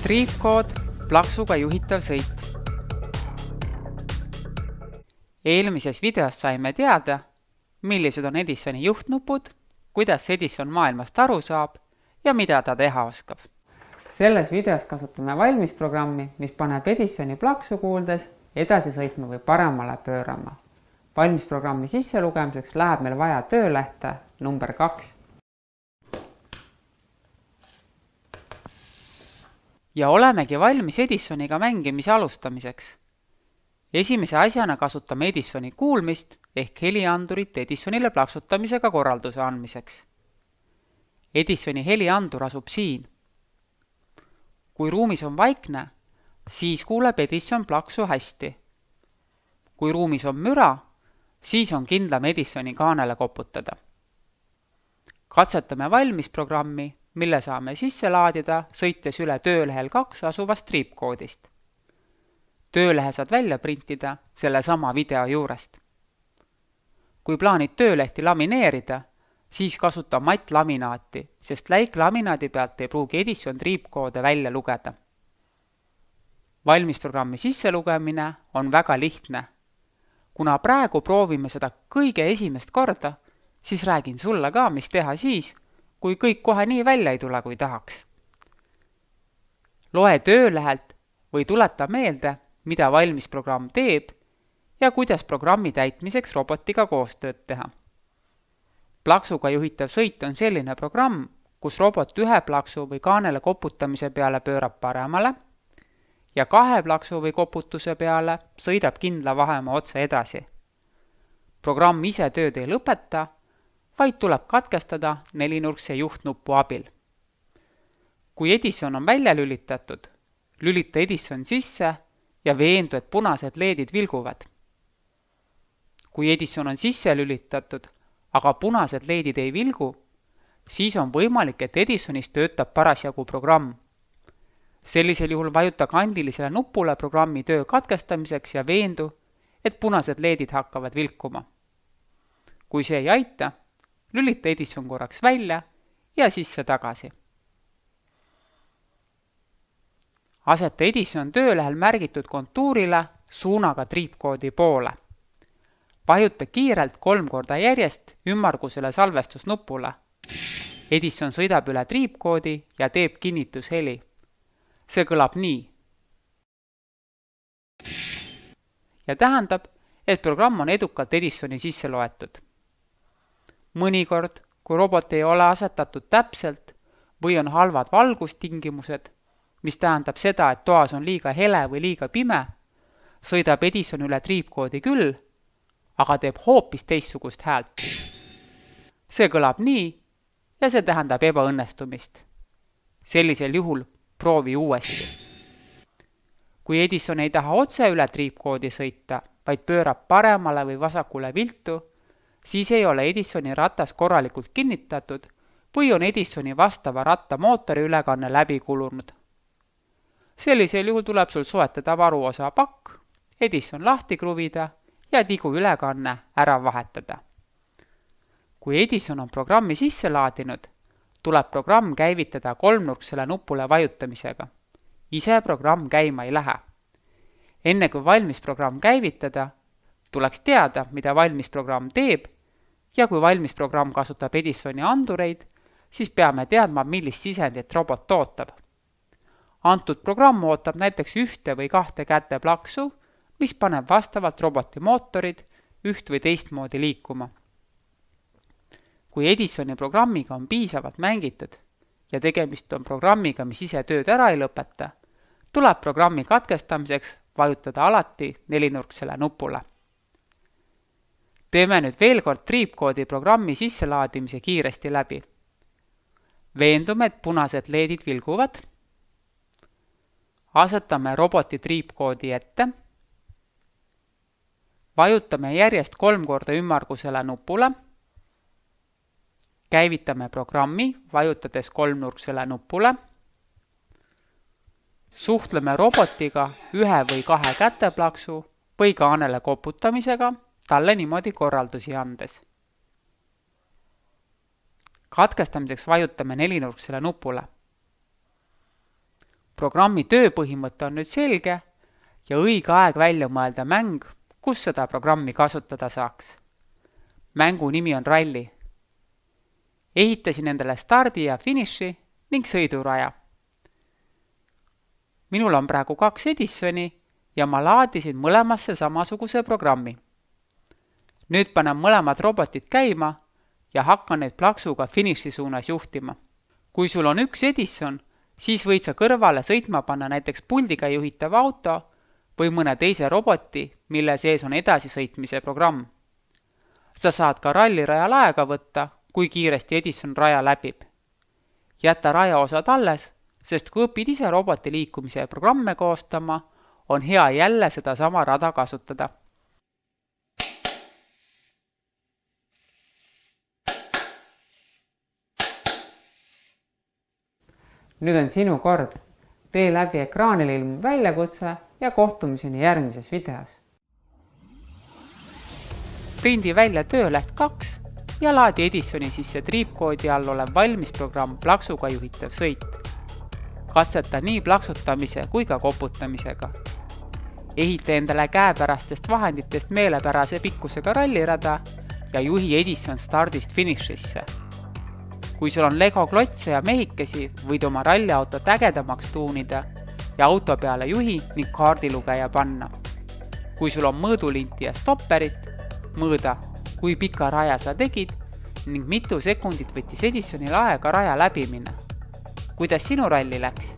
Triipkood, plaksuga juhitav sõit. Eelmises videos saime teada, millised on Edisoni juhtnupud, kuidas Edison maailmast aru saab ja mida ta teha oskab. Selles videos kasutame valmisprogrammi, mis paneb Edisoni plaksu kuuldes edasi sõitma või paremale pöörama. Valmisprogrammi sisselugemiseks läheb meil vaja töölehte number 2. Ja olemegi valmis Edisoniga mängimise alustamiseks. Esimese asjana kasutame Edisoni kuulmist ehk heliandurit Edisonile plaksutamisega korralduse andmiseks. Edisoni heliandur asub siin. Kui ruumis on vaikne, siis kuuleb Edison plaksu hästi. Kui ruumis on müra, siis on kindlam Edisoni kaanele koputada. Katsetame valmisprogrammi, mille saame sisse laadida, sõites üle töölehel 2 asuvast triipkoodist. Töölehe saad välja printida selle sama video juurest. Kui plaanid töölehti lamineerida, siis kasuta mattlaminaati, sest läiklaminaadi pealt ei pruugi Edison triipkoode välja lugeda. Valmisprogrammi sisselugemine on väga lihtne. Kuna praegu proovime seda kõige esimest korda, siis räägin sulle ka, mis teha siis, kui kõik kohe nii välja ei tule, kui tahaks. Loe töölehelt või tuleta meelde, mida valmisprogramm teeb ja kuidas programmi täitmiseks robotiga koostööd teha. Plaksuga juhitav sõit on selline programm, kus robot 1 plaksu või kaanele koputamise peale pöörab paremale ja 2 plaksu või koputuse peale sõidab kindla vahemaa otse edasi. Programm ise tööd ei lõpeta, vaid tuleb katkestada 4-nurkse juhtnupu abil. Kui Edison on välja lülitatud, lülita Edison sisse ja veendu, et punased leedid vilguvad. Kui Edison on sisse lülitatud, aga punased leedid ei vilgu, siis on võimalik, et Edisonis töötab parasjagu programm. Sellisel juhul vajuta kandilisele nupule programmi töö katkestamiseks ja veendu, et punased leedid hakkavad vilkuma. Kui see ei aita, lülita Edison korraks välja ja sisse tagasi. Aseta Edison töölehel märgitud kontuurile suunaga triipkoodi poole. Vajuta kiirelt 3 korda järjest ümmargusele salvestusnupule. Edison sõidab üle triipkoodi ja teeb kinnitusheli. See kõlab nii. Ja tähendab, et programm on edukalt Edisoni sisse loetud. Mõnikord, kui robot ei ole asetatud täpselt või on halvad valgustingimused, mis tähendab seda, et toas on liiga hele või liiga pime, sõidab Edison üle triipkoodi küll, aga teeb hoopis teistsugust häält. See kõlab nii ja see tähendab ebaõnnestumist. Sellisel juhul proovi uuesti. Kui Edison ei taha otse üle triipkoodi sõita, vaid pöörab paremale või vasakule viltu, siis ei ole Edisoni ratas korralikult kinnitatud või on Edisoni vastava ratta mootori ülekanne läbi kulunud. Sellisel juhul tuleb sul soetada varuosa pakk, Edison lahti kruvida ja tigu ülekanne ära vahetada. Kui Edison on programmi sisse laadinud, tuleb programm käivitada 3-nurksele nupule vajutamisega. Ise programm käima ei lähe. Enne kui valmisprogramm käivitada, tuleks teada, mida valmisprogramm teeb ja kui valmisprogramm kasutab Edisoni andureid, siis peame teadma, millist sisendit robot ootab. Antud programm ootab näiteks 1 või 2 käte plaksu, mis paneb vastavalt roboti mootorid üht või teistmoodi liikuma. Kui Edisoni programmiga on piisavalt mängitud ja tegemist on programmiga, mis ise tööd ära ei lõpeta, tuleb programmi katkestamiseks vajutada alati 4-nurksele nupule. Teeme nüüd veel kord triipkoodi programmi sisselaadimise kiiresti läbi. Veendume, et punased leedid vilguvad. Asetame roboti triipkoodi ette. Vajutame järjest 3 korda ümmargusele nupule. Käivitame programmi, vajutades 3-nurksele nupule. Suhtleme robotiga 1 või 2 käteplaksu või kaanele koputamisega, talle niimoodi korraldusi andes. Katkestamiseks vajutame 4-nurksele nupule. Programmi tööpõhimõte on nüüd selge ja õige aeg välja mõelda mäng, kus seda programmi kasutada saaks. Mängu nimi on Ralli. Ehitasin endale stardi ja finiši ning sõiduraja. Minul on praegu 2 Edisoni ja ma laadisin mõlemasse samasuguse programmi. Nüüd panen mõlemad robotid käima ja hakkan neid plaksuga finiši suunas juhtima. Kui sul on 1 Edison, siis võid sa kõrvale sõitma panna näiteks puldiga juhitav auto või mõne teise roboti, mille sees on edasisõitmise programm. Sa saad ka rallirajal aega võtta, kui kiiresti Edison raja läbib. Jäta rajaosad alles, sest kui õpid ise roboti liikumise programme koostama, on hea jälle seda sama rada kasutada. Nüüd on sinu kord. Tee läbi ekraanil ilmuv väljakutse ja kohtumiseni järgmises videos. Prindi välja tööleht 2 ja laadi Edisoni sisse triipkoodi all olev valmis programm plaksuga juhitav sõit. Katseta nii plaksutamise kui ka koputamisega. Ehita endale käepärastest vahenditest meelepärase pikkusega rallirada ja juhi Edison stardist finišisse. Kui sul on Lego klotse ja mehikesi, võid oma ralliautot ägedamaks tuunida ja auto peale juhi ning kaardilugeja panna. Kui sul on mõõdulinti ja stopperit, mõõda, kui pika raja sa tegid ning mitu sekundit võttis Edisonil aega raja läbi minna. Kuidas sinu ralli läks?